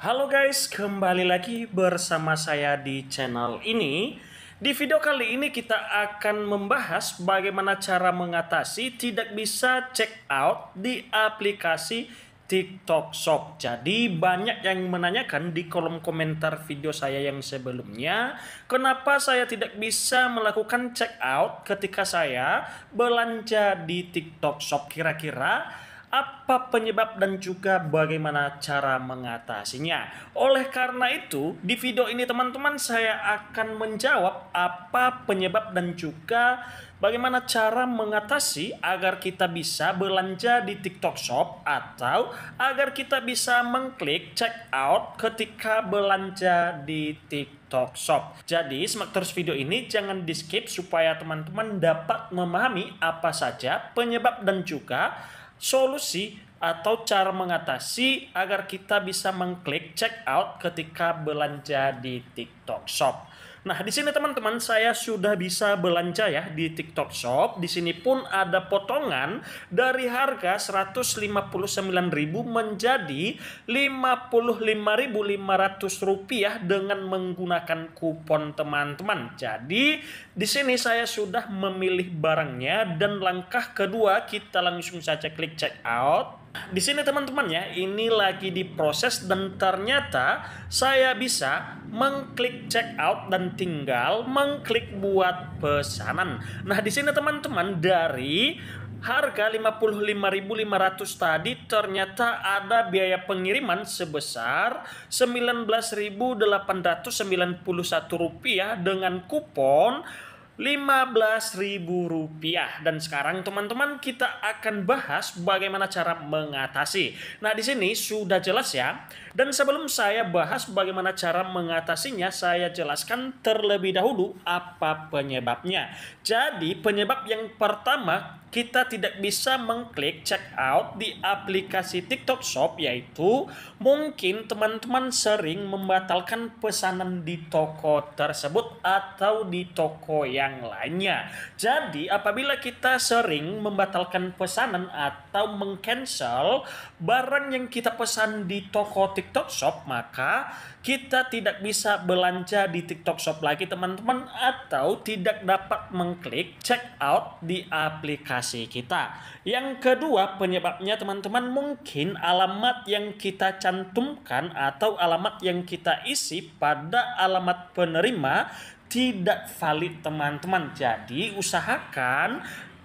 Halo guys, kembali lagi bersama saya di channel ini. Di video kali ini kita akan membahas bagaimana cara mengatasi tidak bisa check out di aplikasi TikTok Shop. Jadi banyak yang menanyakan di kolom komentar video saya yang sebelumnya, kenapa saya tidak bisa melakukan check out ketika saya belanja di TikTok Shop. Kira-kira apa penyebab dan juga bagaimana cara mengatasinya. Oleh karena itu, di video ini teman-teman saya akan menjawab apa penyebab dan juga bagaimana cara mengatasi agar kita bisa belanja di TikTok Shop atau agar kita bisa mengklik check out ketika belanja di TikTok Shop. Jadi simak terus video ini, jangan di skip supaya teman-teman dapat memahami apa saja penyebab dan juga solusi atau cara mengatasi agar kita bisa mengklik check out ketika belanja di TikTok Shop. Nah, di sini teman-teman saya sudah bisa belanja ya di TikTok Shop. Di sini pun ada potongan dari harga Rp159.000 menjadi Rp55.500 dengan menggunakan kupon teman-teman. Jadi, di sini saya sudah memilih barangnya dan langkah kedua kita langsung saja klik check out. Di sini teman-teman ya, ini lagi diproses dan ternyata saya bisa mengklik check out dan tinggal mengklik buat pesanan. Nah, di sini teman-teman dari harga Rp55.500 tadi ternyata ada biaya pengiriman sebesar Rp19.891 dengan kupon Rp15.000. Dan sekarang teman-teman kita akan bahas bagaimana cara mengatasi. Nah, di sini sudah jelas ya. Dan sebelum saya bahas bagaimana cara mengatasinya, saya jelaskan terlebih dahulu apa penyebabnya. Jadi, penyebab yang pertama kita tidak bisa mengklik check out di aplikasi TikTok Shop yaitu mungkin teman-teman sering membatalkan pesanan di toko tersebut atau di toko yang lainnya. Jadi apabila kita sering membatalkan pesanan atau meng-cancel barang yang kita pesan di toko TikTok Shop, maka kita tidak bisa belanja di TikTok Shop lagi teman-teman, atau tidak dapat mengklik check out di aplikasi kita. Yang kedua penyebabnya teman-teman, mungkin alamat yang kita cantumkan atau alamat yang kita isi pada alamat penerima tidak valid teman-teman. Jadi usahakan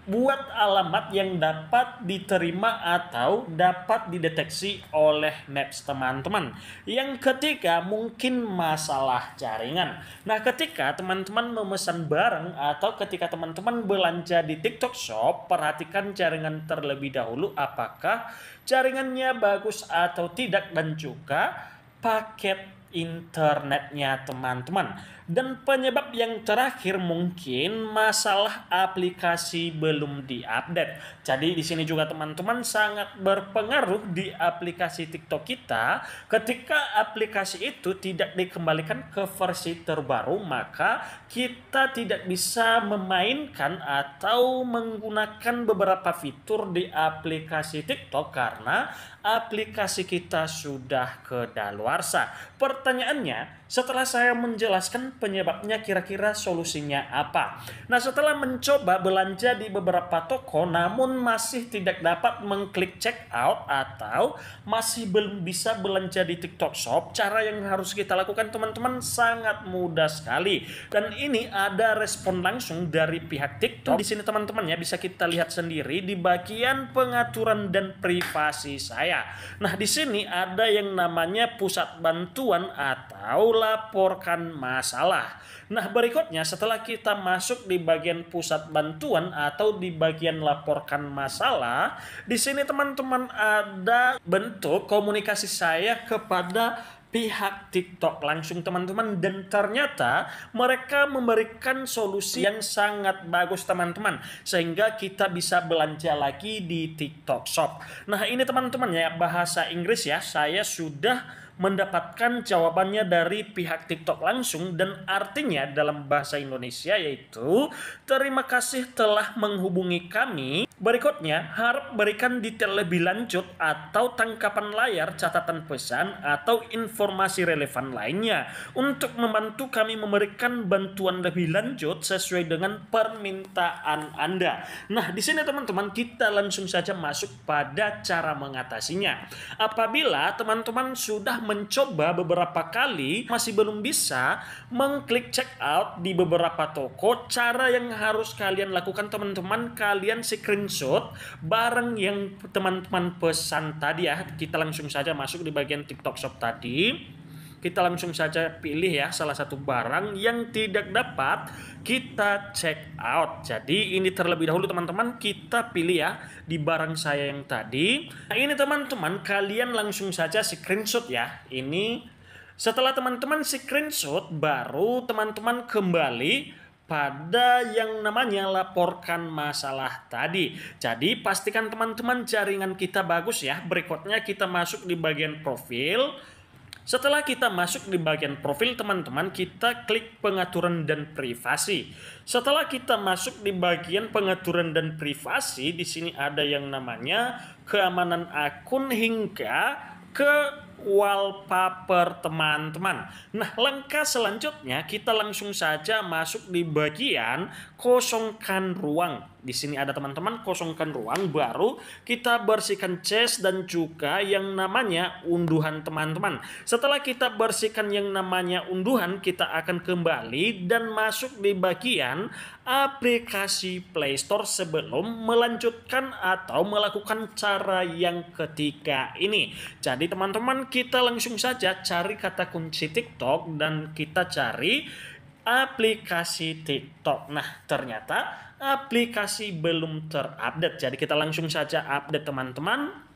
buat alamat yang dapat diterima atau dapat dideteksi oleh Maps teman-teman. Yang ketiga mungkin masalah jaringan. Nah, ketika teman-teman memesan barang atau ketika teman-teman belanja di TikTok Shop, perhatikan jaringan terlebih dahulu apakah jaringannya bagus atau tidak dan juga paket internetnya teman-teman. Dan penyebab yang terakhir mungkin masalah aplikasi belum diupdate. Jadi di sini juga teman-teman sangat berpengaruh di aplikasi TikTok kita. Ketika aplikasi itu tidak dikembalikan ke versi terbaru, maka kita tidak bisa memainkan atau menggunakan beberapa fitur di aplikasi TikTok karena aplikasi kita sudah kedaluarsa. Pertanyaannya, setelah saya menjelaskan penyebabnya, kira-kira solusinya apa? Nah, setelah mencoba belanja di beberapa toko namun masih tidak dapat mengklik check out atau masih belum bisa belanja di TikTok Shop, cara yang harus kita lakukan teman-teman sangat mudah sekali. Dan ini ada respon langsung dari pihak TikTok. Di sini teman-teman ya, bisa kita lihat sendiri di bagian pengaturan dan privasi saya. Nah, di sini ada yang namanya pusat bantuan atau laporkan masalah. Nah, berikutnya setelah kita masuk di bagian pusat bantuan atau di bagian laporkan masalah, di sini teman-teman ada bentuk komunikasi saya kepada pihak TikTok langsung teman-teman, dan ternyata mereka memberikan solusi yang sangat bagus teman-teman sehingga kita bisa belanja lagi di TikTok Shop. Nah, ini teman-teman ya, bahasa Inggris ya, saya sudah mendapatkan jawabannya dari pihak TikTok langsung, dan artinya dalam bahasa Indonesia yaitu terima kasih telah menghubungi kami. Berikutnya, harap berikan detail lebih lanjut atau tangkapan layar, catatan pesan, atau informasi relevan lainnya untuk membantu kami memberikan bantuan lebih lanjut sesuai dengan permintaan Anda. Nah, di sini teman-teman kita langsung saja masuk pada cara mengatasinya. Apabila teman-teman sudah mencoba beberapa kali masih belum bisa mengklik check out di beberapa toko, cara yang harus kalian lakukan teman-teman, kalian screenshot barang yang teman-teman pesan tadi ya. Kita langsung saja masuk di bagian TikTok Shop tadi. Kita langsung saja pilih ya salah satu barang yang tidak dapat kita check out. Jadi ini terlebih dahulu teman-teman kita pilih ya di barang saya yang tadi. Nah ini teman-teman kalian langsung saja screenshot ya. Ini setelah teman-teman screenshot baru teman-teman kembali pada yang namanya laporkan masalah tadi. Jadi pastikan teman-teman jaringan kita bagus ya. Berikutnya kita masuk di bagian profil. Setelah kita masuk di bagian profil teman-teman, kita klik pengaturan dan privasi. Setelah kita masuk di bagian pengaturan dan privasi, di sini ada yang namanya keamanan akun hingga ke wallpaper teman-teman. Nah, langkah selanjutnya kita langsung saja masuk di bagian kosongkan ruang. Di sini ada teman-teman kosongkan ruang, baru kita bersihkan cache dan juga yang namanya unduhan teman-teman. Setelah kita bersihkan yang namanya unduhan, kita akan kembali dan masuk di bagian aplikasi Play Store sebelum melanjutkan atau melakukan cara yang ketiga ini. Jadi teman-teman kita langsung saja cari kata kunci TikTok dan kita cari aplikasi TikTok. Nah ternyata aplikasi belum terupdate. Jadi kita langsung saja update teman-teman.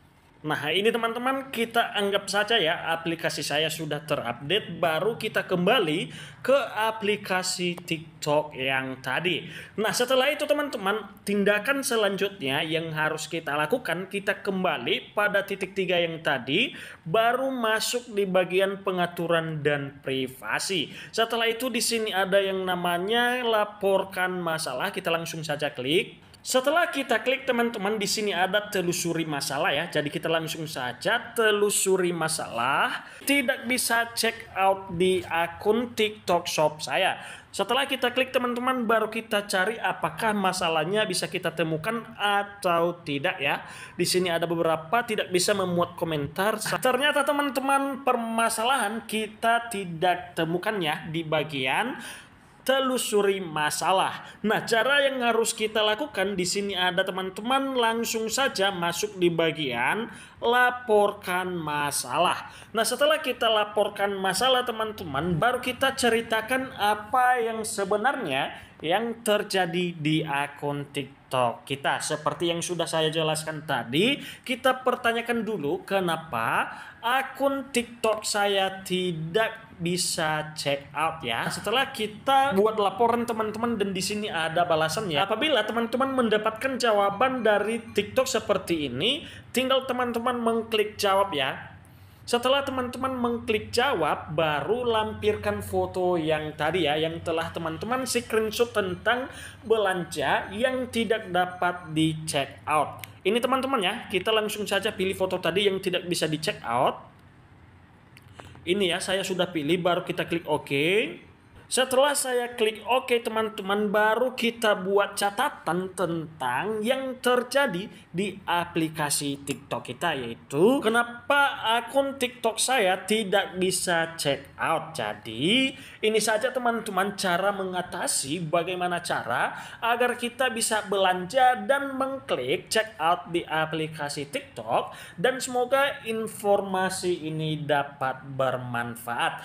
Nah ini teman-teman kita anggap saja ya aplikasi saya sudah terupdate, baru kita kembali ke aplikasi TikTok yang tadi. Nah setelah itu teman-teman tindakan selanjutnya yang harus kita lakukan, kita kembali pada titik 3 yang tadi, baru masuk di bagian pengaturan dan privasi. Setelah itu di sini ada yang namanya laporkan masalah, kita langsung saja klik. Setelah kita klik teman-teman di sini ada telusuri masalah ya. Jadi kita langsung saja telusuri masalah. Tidak bisa check out di akun TikTok Shop saya. Setelah kita klik teman-teman baru kita cari apakah masalahnya bisa kita temukan atau tidak ya. Di sini ada beberapa tidak bisa memuat komentar. Ternyata teman-teman permasalahan kita tidak temukan ya di bagian telusuri masalah. Nah, cara yang harus kita lakukan di sini ada teman-teman, langsung saja masuk di bagian laporkan masalah. Nah, setelah kita laporkan masalah teman-teman, baru kita ceritakan apa yang sebenarnya yang terjadi di akun TikTok kita. Seperti yang sudah saya jelaskan tadi, kita pertanyakan dulu kenapa akun TikTok saya tidak bisa check out ya. Setelah kita buat laporan teman-teman dan di sini ada balasannya. Apabila teman-teman mendapatkan jawaban dari TikTok seperti ini, tinggal teman-teman mengklik jawab ya. Setelah teman-teman mengklik jawab, baru lampirkan foto yang tadi ya, yang telah teman-teman screenshot tentang belanja yang tidak dapat di check out. Ini teman-teman ya, kita langsung saja pilih foto tadi yang tidak bisa di check out. Ini ya, saya sudah pilih, baru kita klik OK. Setelah saya klik OK teman-teman, baru kita buat catatan tentang yang terjadi di aplikasi TikTok kita, yaitu kenapa akun TikTok saya tidak bisa check out. Jadi ini saja teman-teman cara mengatasi bagaimana cara agar kita bisa belanja dan mengklik check out di aplikasi TikTok, dan semoga informasi ini dapat bermanfaat.